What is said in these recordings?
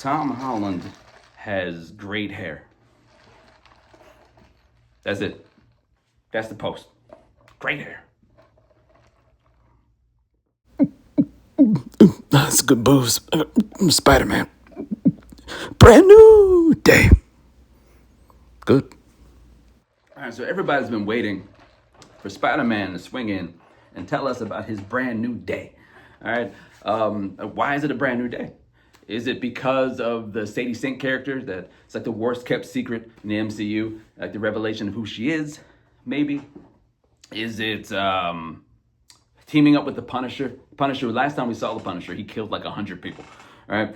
Tom Holland has great hair. That's it. That's the post. Great hair. That's good booze. Spider-Man. Brand new day. Good. All right, so everybody's been waiting for Spider-Man to swing in and tell us about his brand new day. All right, why is it a brand new day? Is it because of the Sadie Sink character that it's like the worst kept secret in the MCU, like the revelation of who she is? Maybe. Is it teaming up with the Punisher? Punisher. Last time we saw the Punisher, he killed like 100 people. All right,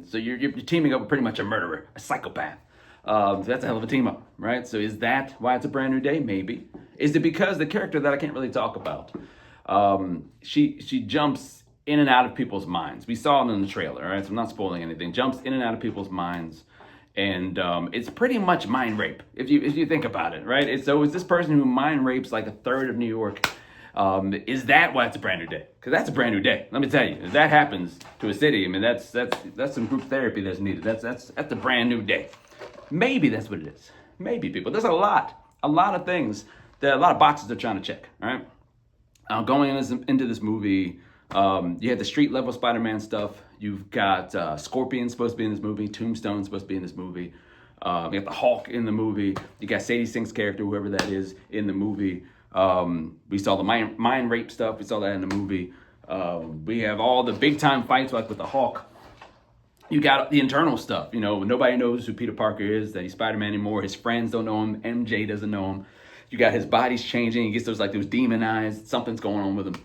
so you're teaming up with pretty much a murderer, a psychopath. So that's a hell of a team up, right? So is that why it's a brand new day? Maybe. Is it because the character that I can't really talk about? She jumps in and out of people's minds. We saw it in the trailer, all right? So I'm not spoiling anything. Jumps in and out of people's minds, and it's pretty much mind rape if you think about it, right? So is this person who mind rapes like a third of New York? Is that why it's a brand new day? Because that's a brand new day. Let me tell you, if that happens to a city, I mean that's some group therapy that's needed. That's a brand new day. Maybe that's what it is. Maybe, people. There's a lot of things that a lot of boxes they're trying to check. All right. Going into this movie, you had the street level Spider-Man stuff. You've got Scorpion supposed to be in this movie. Tombstone supposed to be in this movie. You got the Hulk in the movie. You got Sadie Sink's character, whoever that is, in the movie. We saw the mind rape stuff. We saw that in the movie. We have all the big time fights like with the Hulk. You got the internal stuff, you know, nobody knows who Peter Parker is, that he's Spider-Man anymore. His friends don't know him. MJ doesn't know him. You got his body's changing. He gets those demon eyes. Something's going on with him.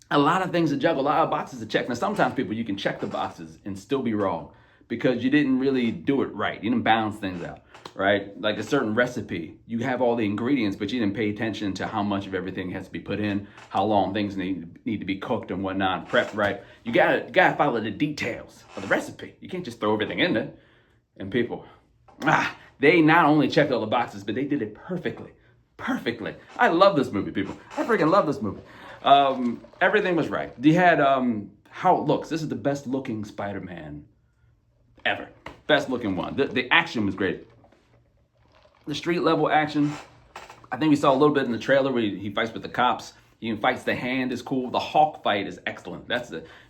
A lot of things to juggle, a lot of boxes to check. Now, sometimes people, you can check the boxes and still be wrong because you didn't really do it right. You didn't balance things out, right? Like a certain recipe, you have all the ingredients, but you didn't pay attention to how much of everything has to be put in, how long things need to be cooked and whatnot, prepped right. You gotta follow the details of the recipe. You can't just throw everything in there. And people, they not only checked all the boxes, but they did it perfectly. Perfectly. I love this movie, people. I freaking love this movie. Everything was right. You had how it looks. This is the best looking Spider-Man ever. Best looking one. The action was great. The street level action, I think we saw a little bit in the trailer where he fights with the cops. He even fights the Hand is cool. The Hulk fight is excellent.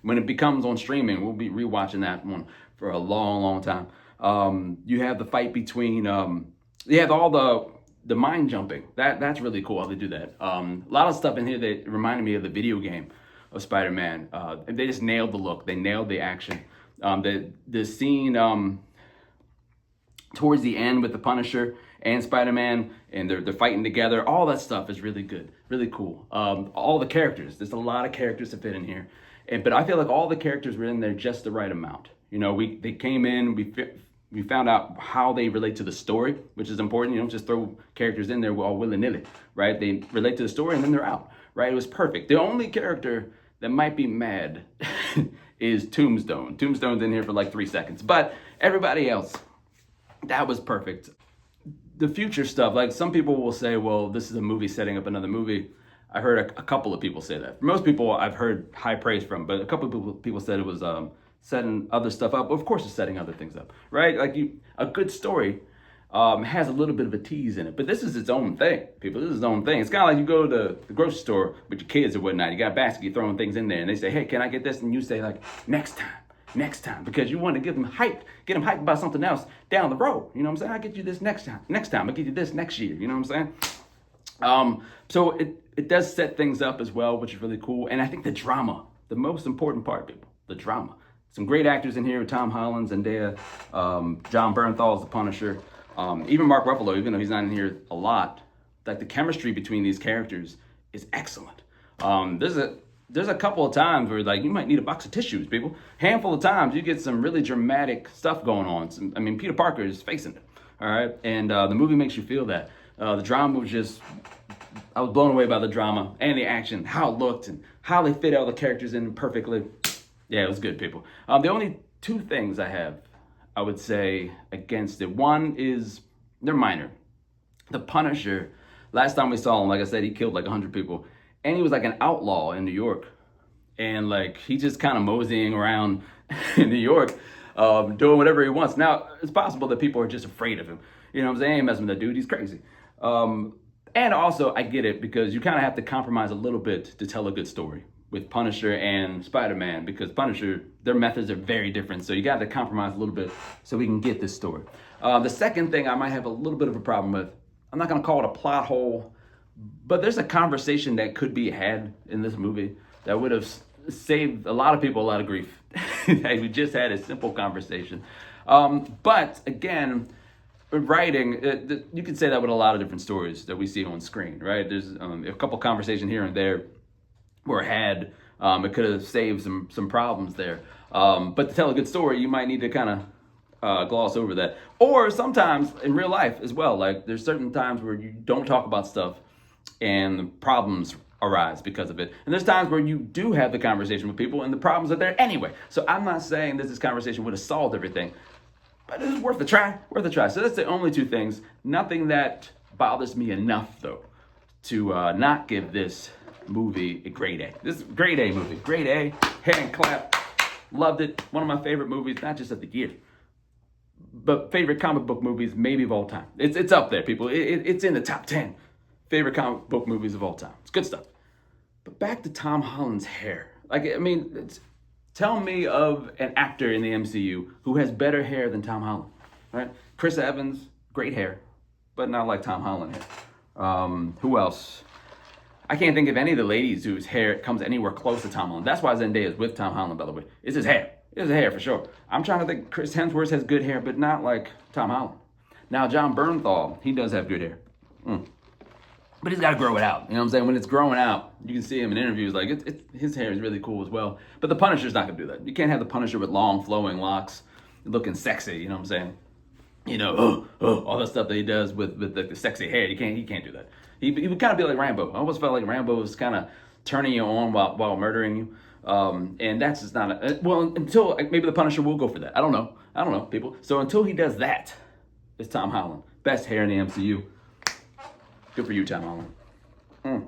When it becomes on streaming, we'll be rewatching that one for a long, long time. You have the fight between you have all the mind jumping. That's really cool how they do that. A lot of stuff in here that reminded me of the video game of Spider-Man. They just nailed the look. They nailed the action. The scene towards the end with the Punisher and Spider-Man, and they're fighting together. All that stuff is really good, really cool. All the characters. There's a lot of characters to fit in here, but I feel like all the characters were in there just the right amount. You know, they came in. We found out how they relate to the story, which is important. You don't just throw characters in there all willy-nilly, right? They relate to the story and then they're out, right? It was perfect. The only character that might be mad is Tombstone. Tombstone's in here for like 3 seconds, but everybody else, that was perfect. The future stuff, like some people will say, well, this is a movie setting up another movie. I heard a couple of people say that. For most people, I've heard high praise from, but a couple of people said it was setting other stuff up. Of course, it's setting other things up, right? Like a good story has a little bit of a tease in it, but this is its own thing, people. This is its own thing. It's kind of like you go to the grocery store with your kids or whatnot. You got a basket, you're throwing things in there, and they say, hey, can I get this? And you say like, next time, because you want to get them hyped about something else down the road. You know what I'm saying? I'll get you this next time. I'll get you this next year. You know what I'm saying? So it does set things up as well, which is really cool. And I think the drama, the most important part, people, the drama. Some great actors in here with Tom Holland, Zendaya, John Bernthal as the Punisher, even Mark Ruffalo, even though he's not in here a lot. Like the chemistry between these characters is excellent. There's a couple of times where like you might need a box of tissues, people. Handful of times you get some really dramatic stuff going on. Peter Parker is facing it, all right? And the movie makes you feel that. The drama was just, I was blown away by the drama and the action, how it looked and how they fit all the characters in perfectly. Yeah, it was good, people. The only two things I would say against it. One is, they're minor. The Punisher, last time we saw him, like I said, he killed like 100 people. And he was like an outlaw in New York. And like, he just kind of moseying around in New York. doing whatever he wants. Now, it's possible that people are just afraid of him. You know what I'm saying? I ain't messing with that dude. He's crazy. And also, I get it because you kind of have to compromise a little bit to tell a good story with Punisher and Spider-Man, because Punisher, their methods are very different. So you got to compromise a little bit so we can get this story. The second thing I might have a little bit of a problem with, I'm not going to call it a plot hole, but there's a conversation that could be had in this movie that would have saved a lot of people a lot of grief. We just had a simple conversation. But again, writing, you could say that with a lot of different stories that we see on screen, right? There's a couple conversations here and there were had. It could have saved some problems there. But to tell a good story, you might need to kind of gloss over that. Or sometimes in real life as well, like there's certain times where you don't talk about stuff and problems arise because of it. And there's times where you do have the conversation with people and the problems are there anyway. So I'm not saying that this conversation would have solved everything, but it's worth a try, worth a try. So that's the only two things. Nothing that bothers me enough, though, to not give this movie a grade A. This is a grade A movie. Grade A, hand clap. Loved it. One of my favorite movies, not just of the year, but favorite comic book movies maybe of all time. It's up there, people. It's in the top 10 favorite comic book movies of all time. It's good stuff. But back to Tom Holland's hair. Tell me of an actor in the MCU who has better hair than Tom Holland, right? Chris Evans, great hair, but not like Tom Holland hair. Who else? I can't think of any of the ladies whose hair comes anywhere close to Tom Holland. That's why Zendaya is with Tom Holland, by the way. It's his hair. It's his hair for sure. I'm trying to think. Chris Hemsworth has good hair, but not like Tom Holland. Now, John Bernthal, he does have good hair. But he's got to grow it out. You know what I'm saying? When it's growing out, you can see him in interviews. Like, his hair is really cool as well. But the Punisher's not going to do that. You can't have the Punisher with long, flowing locks looking sexy. You know what I'm saying? You know, all the stuff that he does with the sexy hair. He can't do that. He would kind of be like Rambo. I almost felt like Rambo was kind of turning you on while murdering you. And that's just not until maybe the Punisher will go for that. I don't know, people. So until he does that, it's Tom Holland. Best hair in the MCU. Good for you, Tom Holland.